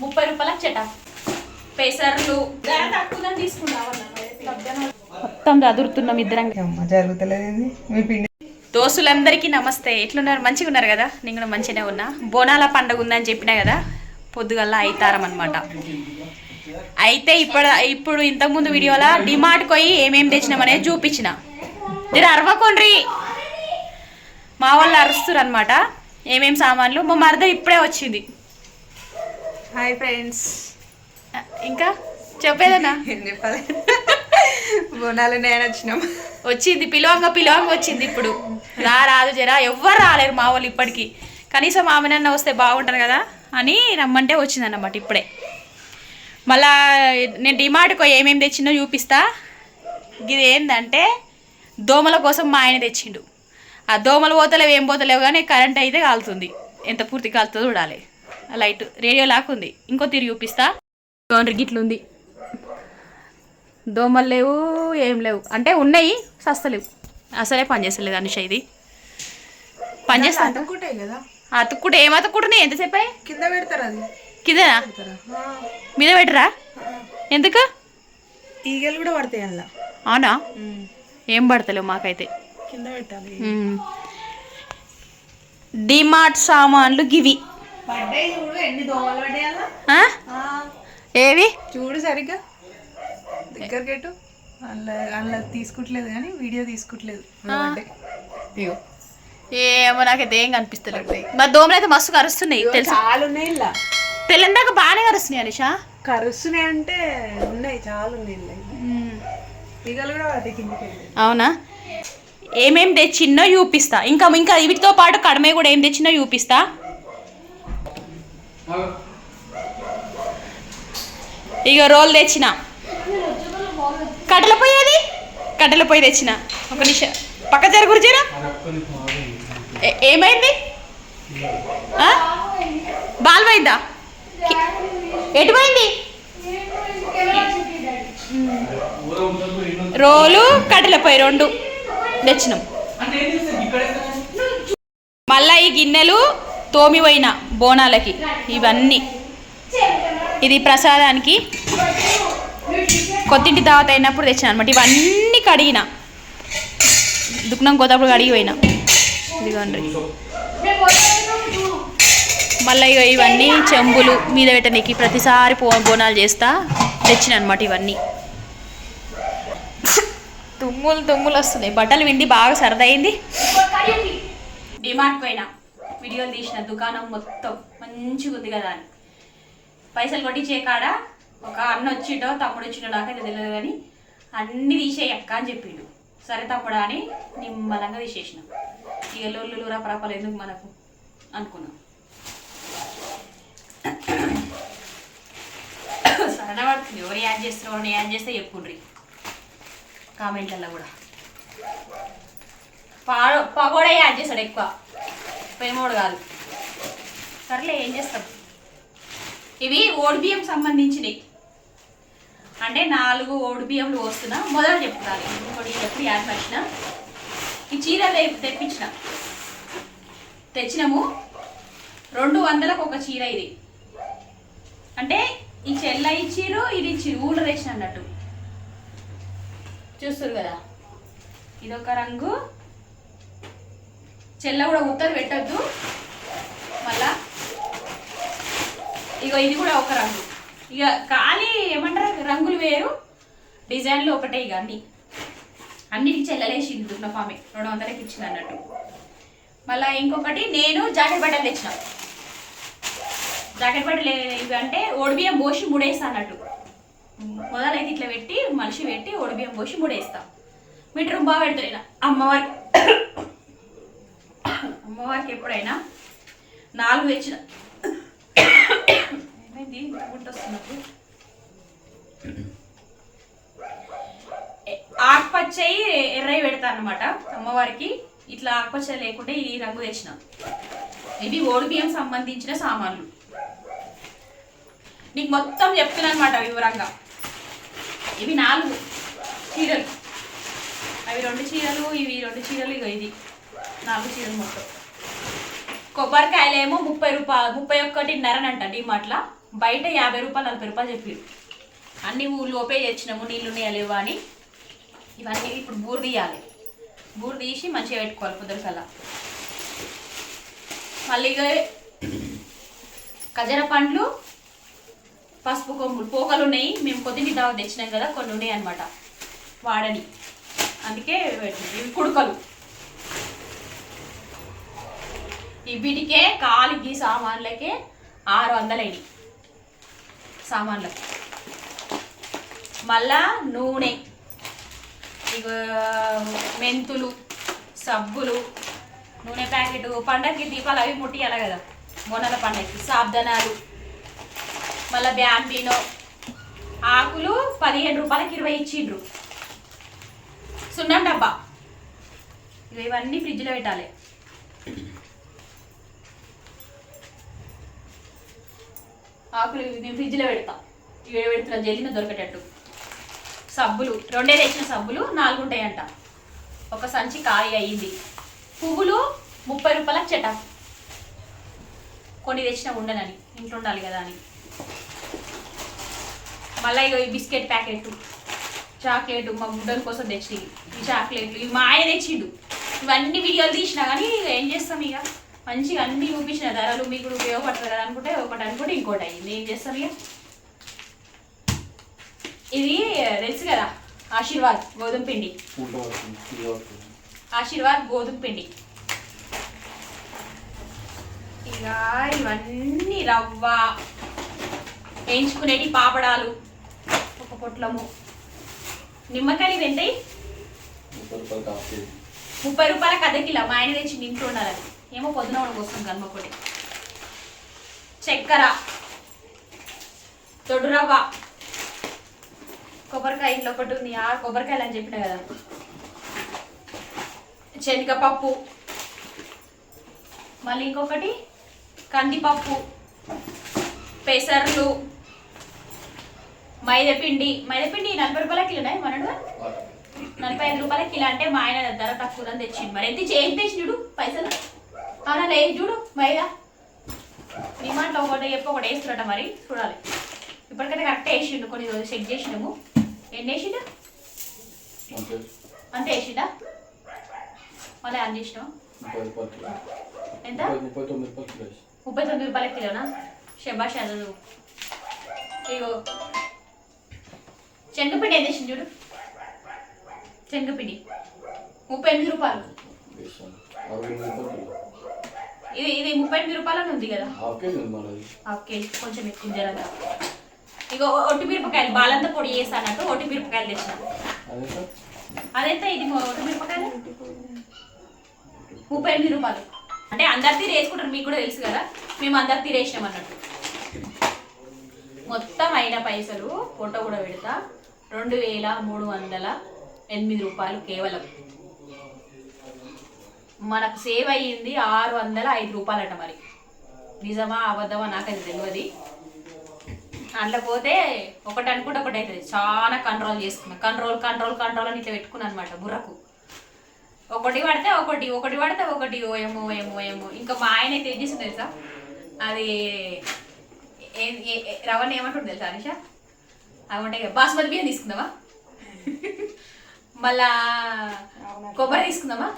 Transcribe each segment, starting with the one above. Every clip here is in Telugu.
30 రూపాయలకు చెట పెసర్లు తక్కువ తీసుకున్నాం మొత్తం చదువుతున్నాం ఇద్దరం జరుగుతలేదు మీ పిండి. దోస్తులందరికీ నమస్తే. ఎట్లున్నారు? మంచిగా ఉన్నారు కదా? నేను కూడా మంచిగానే ఉన్నా. బోనాల పండుగ ఉందని చెప్పినా కదా, పొద్దుగల్లా అయితారం అనమాట. అయితే ఇప్పుడు ఇంతకుముందు వీడియోలో డిమార్ట్కి పోయి ఏమేమి తెచ్చినామనేది చూపించిన. మీరు అరవకొండ్రి, మా వాళ్ళు అరుస్తారు అనమాట. ఏమేమి సామాన్లు. మా మరద ఇప్పుడే వచ్చింది. Hi friends. ఇంకా చెప్పేదన్నా ఏం చెప్పాలి, బోనాలు నేను వచ్చింది. పిలవంగా వచ్చింది. ఇప్పుడు రాదు జరా ఎవ్వరు రాలేరు మా వాళ్ళు ఇప్పటికీ. కనీసం ఆమెనన్నా వస్తే బాగుంటుంది కదా అని రమ్మంటే వచ్చిందన్నమాట ఇప్పుడే. మళ్ళా నేను డిమార్ట్కి ఏమేమి తెచ్చిందో చూపిస్తా. ఇది ఏంటంటే దోమల కోసం మా ఆయన తెచ్చిండు. ఆ దోమలు పోతలేవు ఏం పోతలేవు కానీ కరెంట్ అయితే కాలుతుంది. ఎంత పూర్తి కాలుతుందో చూడాలి. లైట్ రేడియో లాక్కుంది. ఇంకో తిరిగి చూపిస్తా. గిట్లుంది. దోమలు లేవు, ఏం లేవు. అంటే ఉన్నాయి, సస్తలేవు. అసలే పనిచేస్తలేదు అనుష. ఇది పనిచేస్తా కదా. అతుక్కుంటే ఏం అతుక్కుంటున్నాయి? ఎంతసేపు కింద పెడతారు. అది కిందనా? మీద పెట్టరా? ఎందుకు? ఈగలు కూడా పడతాయి అలా. అవునా? ఏం పడతలేవు మాకైతే. కింద పెట్టాలి. డిమార్ట్ సామాన్లు గివి. చూడు ఎన్ని దోమలు పడ్డాయి. ఏవి చూడు సరిగ్గా దగ్గరకెట్టు. అలా తీసుకుంటలేదు కానీ వీడియో తీసుకుంటలేదు. ఏమో నాకైతే ఏం కనిపిస్తలేదు. మా దోమలు అయితే మస్తు కరుస్తున్నాయి తెలుసు. చాలా ఉన్నాయి ఇలా. తెల్లందాక బాగానే కరుస్తున్నాయి అనుష. కరుస్తున్నాయి అంటే ఉన్నాయి, చాలా ఉన్నాయి. ఈగలు కూడా వాటి కిందకి. అవునా? ఏమేమి తెచ్చిన్నో చూపిస్తా. ఇంకా వీటితో పాటు కడమే కూడా ఏం తెచ్చినో చూపిస్తా. ఇక రోల్ తెచ్చిన. కట్టెల పొయ్యి తెచ్చిన. ఒక నిమిషం పక్క జరుగురుచేనా. ఏమైంది? బాల్ పోయిందా? ఎటు పోయింది? రోలు కట్టెల పొయ్యి 2 తెచ్చినాం. మళ్ళా ఈ గిన్నెలు తోమి పోయిన బోనాలకి. ఇవన్నీ ఇది ప్రసాదానికి కొత్తింటి దావత అయినప్పుడు తెచ్చిన అనమాట. ఇవన్నీ కడిగిన దుఃఖం కొత్తప్పుడు కడిగి పోయినా. ఇదిగోండి. మళ్ళీ ఇక ఇవన్నీ చెంబులు మీద పెట్టడానికి ప్రతిసారి బోనాలు చేస్తా తెచ్చిన అనమాట. ఇవన్నీ తుమ్ములు వస్తున్నాయి. బట్టలు విండి బాగా సరదైంది. డిమార్ట్ పోయినా, వీడియోలు తీసిన. దుకాణం మొత్తం మంచిగా ఉంది కదా అని. పైసలు కొట్టించే కాడ ఒక అన్న వచ్చిండో తమ్ముడు వచ్చిండో నాకైతే తెలియదు కానీ అన్నీ తీసేయక్క అని చెప్పిండు. సరే తమ్ముడా అని నిమ్మలంగా తీసేసిన. ఇక లొల్లులు రపరపలు ఎందుకు మనకు అనుకున్నాం. సరదా పడుతుంది. ఎవరు యాడ్ చేస్తారో ఎవరిని యాడ్ చేస్తే చెప్పుకుండ్రి కామెంట్లలో కూడా. పగోడా యాడ్ చేస్తాడు ఎక్కువ, ప్రేమోడు కాదు. సర్లే ఏం చేస్తాం. ఇవి ఓడిబియ్యం సంబంధించినవి. అంటే 4 ఓడిబియ్యంలు పోస్తున్నా. మొదలు చెప్తాను ఇంకోటి ఎప్పుడు యాడ్ పరిచిన. ఈ చీర తెచ్చినాము 200లకు ఒక చీర. ఇది అంటే ఈ చెల్ల ఇచ్చిరు, ఇది ఇచ్చిరు. ఊళ్ళో తెచ్చిన అన్నట్టు. చూస్తారు కదా, ఇదొక రంగు. చెల్ల కూడా ఉత్తరు పెట్టద్దు. మళ్ళా ఇక ఇది కూడా ఒక రంగు. ఇక ఖాళీ ఏమంటారు, రంగులు వేరు, డిజైన్లు ఒకటే. ఇక అన్నిటికి చెల్లలేసింది దున్నపామే. 200కి ఇచ్చింది అన్నట్టు. మళ్ళీ ఇంకొకటి నేను జాకెట్ బట్టలు తెచ్చిన. జాకెట్ బట్టలు ఇవి అంటే ఓడిబియ్యం పోసి ముడేస్తా అన్నట్టు. మొదలైతే ఇట్లా పెట్టి మనిషి పెట్టి ఓడిబియ్యం పోసి ముడేస్తా. మీటర్ బాగా పెడతాను అమ్మవారికి ఎప్పుడైనా 4 తెచ్చిన. ఏమైంది గుర్తొస్తున్నప్పుడు. ఆకుపచ్చయి ఎర్రయి పెడతా అన్నమాట అమ్మవారికి. ఇట్లా ఆకుపచ్చ లేకుంటే ఈ రంగు తెచ్చిన. ఇవి ఓడిబియ్యం సంబంధించిన సామాన్లు. నీకు మొత్తం చెప్తున్నా అనమాట వివరంగా. ఇవి 4 చీరలు. అవి 2 చీరలు, ఇవి 2 చీరలు. ఇక ఇది 4 చీరలు మొత్తం. కొబ్బరికాయలేమో 30 రూపాయలు, 31.5 అంట డిమార్ట్లా. బయట 50 రూపాయలు 40 రూపాయలు చెప్పి అన్ని లోపే తెచ్చినాము, నీళ్ళు లేవా అని. ఇవన్నీ ఇప్పుడు బూరు తీయాలి, బూరు తీసి మంచిగా పెట్టుకోవాలి పొద్దుకల్లా. మళ్ళీ ఖజర పండ్లు, పసుపు కొమ్ములు, పోకలు ఉన్నాయి. మేము కొద్దిగా దావ తెచ్చినాం కదా, కొన్ని ఉన్నాయి అనమాట వాడని, అందుకే ఇవి కుడుకలు. వీటికే కాలికి సామాన్లకే 600 అయింది సామాన్లకి. మళ్ళా నూనె, ఇక మెంతులు, సబ్బులు, నూనె ప్యాకెట్, పండగకి దీపాలు అవి ముట్టియాలి కదా బోనాల పండగకి, సాబ్దనాలు, మళ్ళీ బ్యాంబీనో ఆకులు 15 రూపాయలకి 20 ఇచ్చిండ్రు. సున్నం డబ్బా, ఇవన్నీ ఫ్రిడ్జ్లో పెట్టాలి. ఆకులు నేను ఫ్రిడ్జ్లో పెడతా, ఇవి పెడుతున్నా జల్దిన దొరికేటట్టు. సబ్బులు 2 తెచ్చిన సబ్బులు 4 ఉంటాయంట, ఒక సంచి ఖాళీ అయ్యింది. పువ్వులు 30 రూపాయలకు చెట, కొన్ని తెచ్చిన ఉండనని, ఇంట్లో ఉండాలి కదా అని. మళ్ళీ ఈ బిస్కెట్ ప్యాకెట్, చాక్లెట్ మా గుడ్డల కోసం తెచ్చి ఈ చాక్లెట్లు ఇవి మా ఆయన తెచ్చిండు. ఇవన్నీ వీడియోలు తీసినా కానీ ఏం చేస్తాం, ఇక మంచిగా అన్నీ చూపించిన ధరలు మీకు కూడా ఉపయోగపడుతుంది కదా అనుకుంటే ఒకటి అనుకుంటే ఇంకోటి అయ్యింది. ఏం చేస్తాం ఇక. ఇది తెలుసు కదా ఆశీర్వాద్ గోధుమ పిండి, ఆశీర్వాద్ గోధుమ పిండి. ఇక ఇవన్నీ రవ్వ వేయించుకునేటి పాపడాలు ఒక పొట్లము. నిమ్మకాయలు ఎంతాయి? 30 రూపాయలకు అర్ధ కిలో. మా ఆయన తెచ్చి ఇంట్లో ఉండాలని ఏమో పొద్దున కోసం గన్మపొడి. చక్కెర, తొడు రవ్వ, కొబ్బరికాయ ఇంట్లో ఒకటి ఉంది, 6 కొబ్బరికాయలు అని చెప్పిన కదా. శనగపప్పు, మళ్ళీ ఇంకొకటి కందిపప్పు, పెసర్లు, మైదాపిండి. మైదాపిండి 40 రూపాయల కిలోనా మనడు? 45 రూపాయల కిలో. అంటే మా ఆయన ధర తక్కువ తెచ్చిండు. మరి ఎంత తెచ్చి చూడు పైసలు. అవునా లేదు చూడు మైదా డిమాండ్లో ఒకటి చెప్పి ఒకటి వేస్తున్నట, మరి చూడాలి. ఇప్పటికైతే కరెక్ట్ వేసిండు, కొన్ని రోజులు చెక్ చేసినాము. ఎన్ని వేసిండు? అంతే వేసిండా? మళ్ళీ అని చేసినాం. ఎంత? 39 రూపాయల కిలోనా? శబాష్. అది ఇగో శనగపిండి ఎంత వేసింది చూడు. శనగపిండి 38 రూపాయలు. ఇది 38 రూపాయలని ఉంది కదా. హాఫ్ కేజీ కొంచెం ఎక్కువ జరగా. ఇక ఒట్టి మిరపకాయలు బాలంతా పొడి చేస్తానట్టు ఒట్టి మిరపకాయలు తెచ్చిన. అదైతే ఇది ఒట్టి మిరపకాయలు 38 రూపాయలు. అంటే అందరు తీరు వేసుకుంటారు, మీకు కూడా తెలుసు కదా. మేము అందరు తీరు వేసినాం అన్నట్టు. మొత్తం అయిన పైసలు ఫోటో కూడా పెడతా. 2308 రూపాయలు కేవలం. మనకు సేవ్ అయ్యింది 605 రూపాయలట. మరి నిజమా అబద్ధమా నాకైతే తెలియదు. అట్లా పోతే ఒకటి అనుకుంటే ఒకటి అవుతుంది. చాలా కంట్రోల్ చేసుకున్నా. కంట్రోల్ అని ఇట్లా పెట్టుకున్నాను అనమాట బుర్రకు. ఒకటి పడితే ఒకటి పడితే ఒకటి. ఏమో ఇంకా మా ఆయన అయితే ఏం చేస్తుంది తెలుసా, అది రవ్వని ఏమంటుంది తెలుసా అనిషా, అవి ఉంటాయి కదా, బాస్మతి బియ్యం తీసుకుందామా, మళ్ళా కొబ్బరి తీసుకుందామా,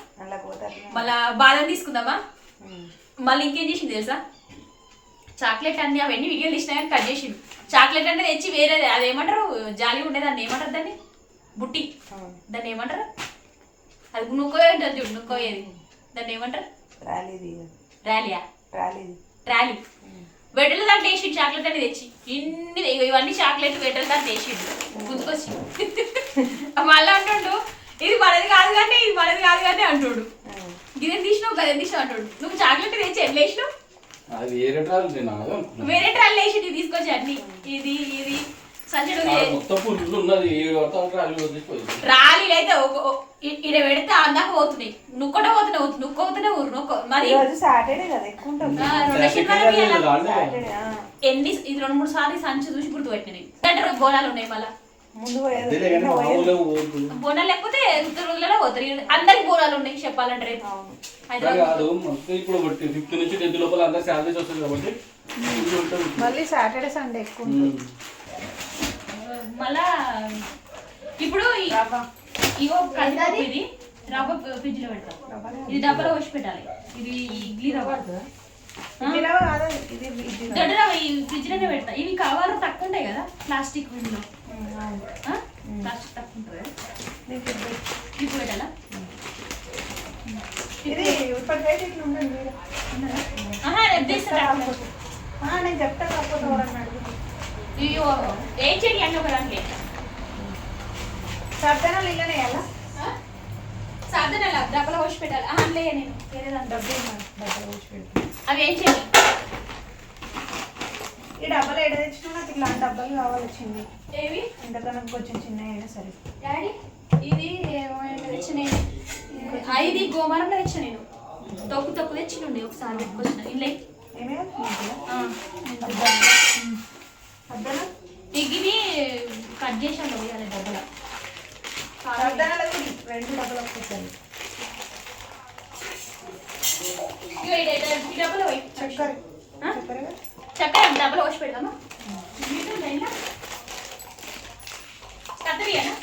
మళ్ళా బాదం తీసుకుందామా, మళ్ళీ ఇంకేం చేసింది తెలుసా, చాక్లెట్ అన్ని అవన్నీ వీడియోలు ఇచ్చినా కానీ కట్ చేసింది. చాక్లెట్ అంటే తెచ్చి వేరేది, అదేమంటారు జాలి ఉండేది, దాన్ని ఏమంటారు, దాన్ని బుట్టి, దాన్ని ఏమంటారు, అది నుక్కోయే ఉంటుంది చూడు, నుక్కోయేది, దాన్ని ఏమంటారు, ర్యాలీయా, ట్రాలీ. వెడ్డల దాంట్లో వేసిండు చాక్లెట్ అని తెచ్చి. ఇవన్నీ చాక్లెట్ వెడ్డల దాంట్లో వేసిండు గుంతుకొచ్చి. మళ్ళీ అంటుండు ఇది మనది కాదు కానీ అంటుడు. గిన్నె తీసినావు గదే తీసినావు అంటుడు. నువ్వు చాక్లెట్ తెచ్చి ఎట్లా వేసినావు? వేరే ట్రాల్ వేసిండు తీసుకొచ్చి అన్ని. ఇది సంచడు ట్రాలీలు అయితే ఇక్కడ పెడితే అందాక పోతున్నాయి, నుక్కోతూనే ఊరు మరి. ఎన్ని ఇది 2-3 సార్లు సంచి చూసి గుర్తు పెట్టినాయి. బోనాలు ఉన్నాయి మళ్ళా బోనాలు లేకపోతే ఉత్తర రోజులలో పోతారు. అందరికి బోనాలు ఉన్నాయి చెప్పాలంటే రేపు. ఇప్పుడు 5th నుంచి 10th లోపల అందరు శాలరీస్ వస్తుంది కాబట్టి మళ్ళీ సాటర్డే సండే ఎక్కువ ఉంటుంది. మళ్ళా ఇప్పుడు ఇగో కంది ఇది రవ్వ ఫ్రిడ్జ్ లో పెడతాం. ఇది డబ్బాలో పోసి పెట్టాలి. ఇది ఇడ్లీ రవ్వ దొడ్డ రవ్వ ఈ ఫ్రిడ్జ్ లోనే పెడతా. ఇవి కవర్లు తక్కువ ఉంటాయి కదా ప్లాస్టిక్ లో, ప్లాస్టిక్ తక్కువ ఉంటుంది కదా, ఇప్పుడు పెట్టాలా? ఇది ఇప్పటికైతే ఇట్లా ఉండండి మీరు. నేను చెప్తా కాకపోతే ఏం చెయ్యి అన్నీ ఒక దాంట్లో సర్దనాలు ఇల్లనే ఎలా సాధనాలు డబ్బలో పోసి పెట్టాలి. అందులో నేను వేరే దాని డబ్బులు పోసి పెడతాను. అవి ఏం చేయాలి? ఈ డబ్బాలు ఎడ తెచ్చినా నాకు ఇట్లాంటి డబ్బాలు కావాలి వచ్చింది. ఏవి ఎంతకన్నా కొంచెం చిన్న అయినా సరే. డాడీ ఇది తెచ్చిన ఇది గోమానంలో తెచ్చిన నేను. తొక్కు తెచ్చినండి ఒకసారి పెట్టుకొచ్చిన ఇల్లే. ఇవి కట్ చేసాను పోయాలి డబ్బుల. రెండు డబ్బులు వస్తాయి. డబ్బులు చక్కెర చక్కెర డబ్బులు పోసి పెడదామా? కత్తరియానా?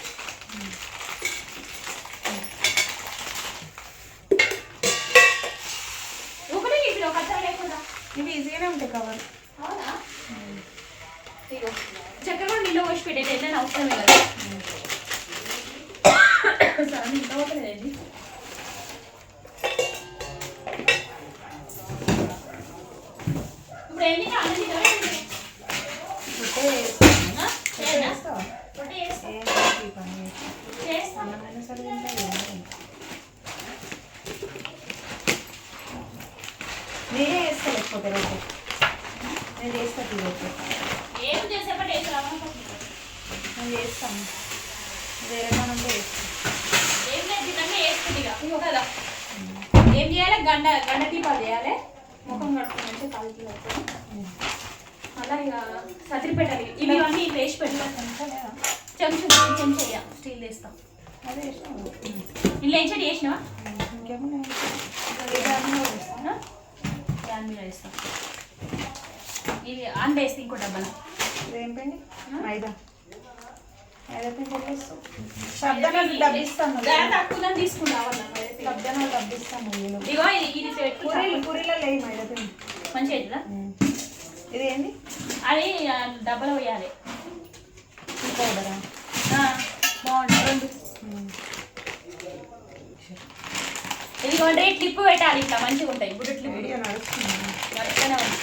ఇవి ఈజీగానే ఉంటాయి కవర్. అవునా? చక్కెర కూడా నీళ్ళు పోసి పెట్టేది ఏదైనా అవసరమే కదా. ఇంట్లో పోతలేదండి. ఇప్పుడు ఏంటి నేనే వేస్తా లేకపోతే రేపు నేను చేస్తా తీయచ్చు. ఏం చేసేపటి నేను చేస్తాను. వేరే పనుంటే వేస్తాను. ఏం లేదు తిన్నాక వేసుకుంది కదా. ఏం చేయాలి? గండ దీపాలు చేయాలి. ముఖం కట్టుకుని కాలుకి అలా ఇక సతిరి పెట్టాలి. ఇవి అన్నీ వేసి పెట్టాలి. చెంచా స్టీల్ వేస్తాం. అదే వేసినా ఇల్లు ఏం చెడు చేసినావా? ఇంకేమన్నా దాని మీద వేస్తాం. ఇవి అండ వేస్తే ఇంకో డబ్బాలు. ఇదేం పిండి? మైదా. మైదా పిండి వేస్తాం. సబ్జనాలు డబ్బిస్తాను. తక్కువ తీసుకుంటాం. సబ్జనాలు డబ్బిస్తాను. ఇగో ఇది పూరీలో లేవు మైదా పిండి. మంచిగా అవుతుందా? ఇది ఏంది? అది డబ్బాలో వేయాలి. పౌడరా? బాగుంటుంది. ఇదిగోండి క్లిప్ పెట్టాలి. ఇట్లా మంచిగా ఉంటాయి. బుడ్డ క్లిప్ నడుస్తూనే ఉంది.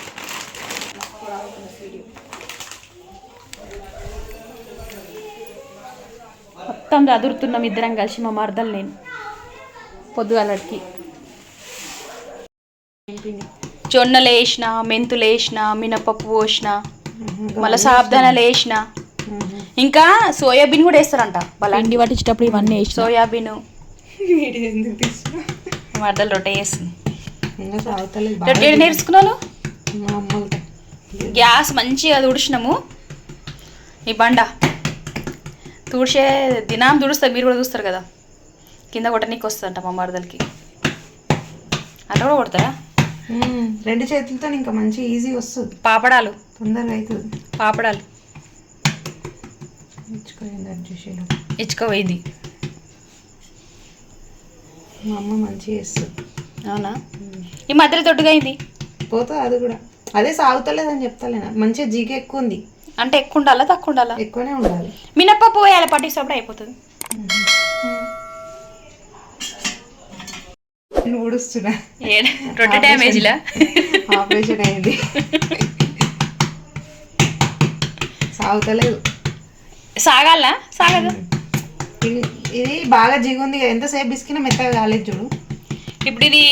మొత్తం చదురుతున్నాం ఇద్దరం కలిసి. మా మరదలు నేను పొద్దుగాలకి జొన్నలు వేసిన, మెంతులు వేసిన, మినపప్పు పోసిన, మళ్ళీ సాబ్దానాలు వేసిన, ఇంకా సోయాబీన్ కూడా వేస్తారంట. వాళ్ళ ఇండి పట్టించేటప్పుడు ఇవన్నీ వేసి సోయాబీన్ మరదలు రొట్టె వేస్తుంది. రొట్టె నేర్చుకున్నాను. గ్యాస్ మంచిగా తుడిచినాము. ఈ బండ తుడిచే దినం తుడుస్తారు. మీరు కూడా చూస్తారు కదా. కింద కొట్టనీకి వస్తుందంట మా మరదలకి. అట్లా కూడా కొడతారా? రెండు చేతులతో ఇంకా మంచి ఈజీ వస్తుంది. పాపడాలు తొందరగా అవుతుంది. పాపడాలు ఇచ్చుకోపోయింది. మా అమ్మ మంచిగా చేస్తుంది. అవునా? ఈ మధ్యలో తొట్టుగా అయింది. పోతుంది అది కూడా. అదే సాగుతలేదని చెప్తాలేనా. మంచిగా జీకే ఎక్కువ ఉంది. అంటే ఎక్కువ ఉండాలా తక్కువ ఉండాలా? ఎక్కువనే ఉండాలి. మినప్పప్పు వేయాలి. పట్టించినప్పుడు అయిపోతుంది. నేను ఊడుస్తున్నా. రొట్టె డ్యామేజ్లా ఆపరేషన్ అయింది. సాగుతలేదు. సాగాలా? సాగదు. ఇది బాగా జిగుంది. ఎంతసేపు బిస్కినా మెత్తగా కాలేదు చూడు. ఇప్పుడు ఇది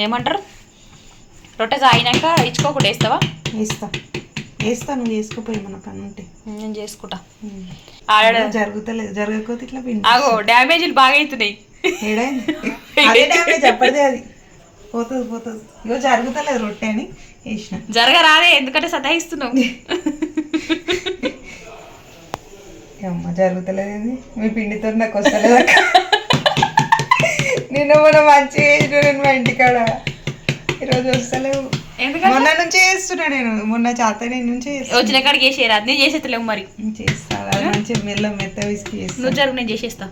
ఏమంటారు? రొట్టె సాగినాక ఇచ్చుకోకుండా వేస్తావా? వేస్తా. నువ్వు వేసుకోపోయి మన పని ఉంటే నేను చేసుకుంటా. జరుగుతలేదు. జరగకపోతే ఇట్లా ఆగో డ్యామేజ్లు బాగా అవుతున్నాయి. అదే డ్యామేజ్ అప్పటిదే. అది పోతుంది. ఇగో జరుగుతలేదు రొట్టె అని వేసిన. జరగరాదే, ఎందుకంటే సతాయిస్తున్నావు. అమ్మ జరుగుతలేదు. మీ పిండితో నాకు వస్తలేదు. నిన్న మనం మంచిగా వేసిన నేను మా ఇంటికాడ. ఈరోజు వస్తలేవు. ఎందుకంటే మొన్న నుంచే చేస్తున్నా నేను, మొన్న చాతనే నుంచే వచ్చిన కాడికి చేసేరా నేను చేసేస్తలేవు మరి. చేస్తా మంచిగా మెత్త విసికి చేస్తా. నువ్వు జరుగు నేను చేసేస్తా.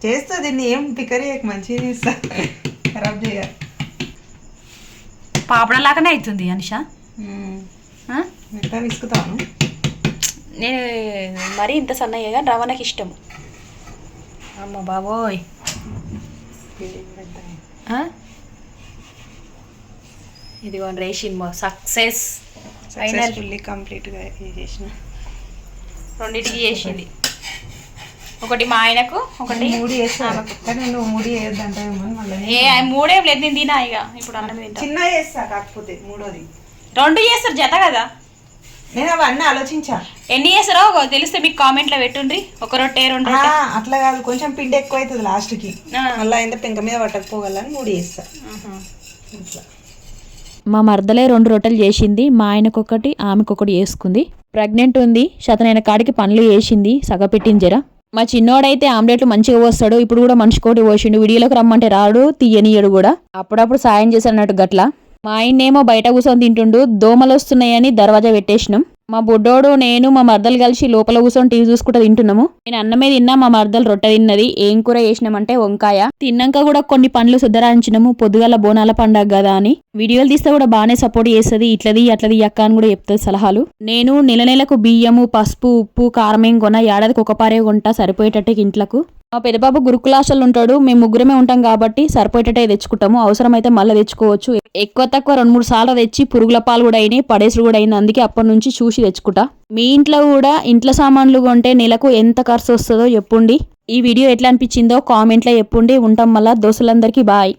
చేస్తా దీన్ని ఏం పికర్ చేయక మంచిగా చేస్తా, ఖరాబ్ చేయ. పాపడలాగానే అవుతుంది అనిష. మెత్త విసుకుతాను నేను మరీ ఇంత సన్నయ్యగా రవ్వ నాకు ఇష్టం. అమ్మ బాబోయ్ ఇదిగో రేషిన్ సక్సెస్ సక్సెస్ఫుల్లీ కంప్లీట్గా చేసిన. రెండింటికి చేసింది, ఒకటి మా ఆయనకు ఒకటి 3 చేస్తాను. కానీ నువ్వు 3 చేయొద్దంటావేమో మళ్ళీ. మూడేం లేదు నేను తినా ఇక ఇప్పుడు అన్నం తింటా. చిన్న చేస్తా, కాకపోతే 3వది 2 చేస్తారు జత కదా. నేను అవన్నీ ఆలోచించా, ఎన్ని చేస్తారో తెలిస్తే మీకు కామెంట్లో పెట్టుండ్రి. ఒక రొట్టె 2 రొట్టె అట్లా కాదు, కొంచెం పిండి ఎక్కువ అవుతుంది లాస్ట్కి, మళ్ళీ ఎంత పెంక మీద పట్టకపోగలని 3 చేస్తా ఇట్లా. మా మరదలే 2 రొట్టెలు చేసింది, మా ఆయనకొకటి ఆమెకొకటి వేసుకుంది. ప్రెగ్నెంట్ ఉంది, శతనైన కాడికి పనులు చేసింది, సగపెట్టింది జర. మా చిన్నోడైతే ఆమ్లెట్లు మంచిగా పోస్తాడు, ఇప్పుడు కూడా మనిషికోటి పోసిండు. వీడియోలోకి రమ్మంటే రాడు, తీయనీయడు కూడా. అప్పుడప్పుడు సాయం చేశానట్టు గట్లా. మా ఆయన్నేమో బయట కూర్చొని తింటుండు, దోమలు వస్తున్నాయని దర్వాజా పెట్టేసినాం. మా బుడ్డోడు నేను మా మరదలు కలిసి లోపల కూర్చొని టీవీ చూసుకుంటూ తింటున్నాము. నేను అన్నమే తిన్నా, మా మరదలు రొట్టె తిన్నది. ఏం కూర చేసినామంటే వంకాయ. తిన్నాక కూడా కొన్ని పండ్లు సుద్దరాయించినాము, పొద్దుగాల బోనాల పండగ కదా అని. వీడియోలు తీస్తే కూడా బాగానే సపోర్ట్ చేస్తుంది, ఇట్లది అట్లది అక్క అని కూడా చెప్తుంది సలహాలు. నేను నెలకు బియ్యము, పసుపు, ఉప్పు, కారం ఏం కొన, ఏడాదికి ఒక పారే కొంటా సరిపోయేటట్టు ఇంట్లకు. మా పెద్దబాబు గురుకులాశలు ఉంటాడు, మేము ముగ్గురమే ఉంటాం కాబట్టి సరిపోయేటట్టే తెచ్చుకుంటాము. అవసరమైతే మళ్ళీ తెచ్చుకోవచ్చు. ఎక్కువ తక్కువ 2-3 సార్లు తెచ్చి పురుగుల పాలు కూడా అయినాయి, పడేసుడు కూడా అయింది. అందుకే అప్పటి నుంచి చూసి తెచ్చుకుంటా. మీ ఇంట్లో కూడా ఇంట్లో సామాన్లు కొంటే నెలకు ఎంత ఖర్చు వస్తుందో చెప్పుండి. ఈ వీడియో ఎట్లా అనిపించిందో కామెంట్లో చెప్పుండి. ఉంటాం మళ్ళా. దోస్తులందరికీ బాయ్.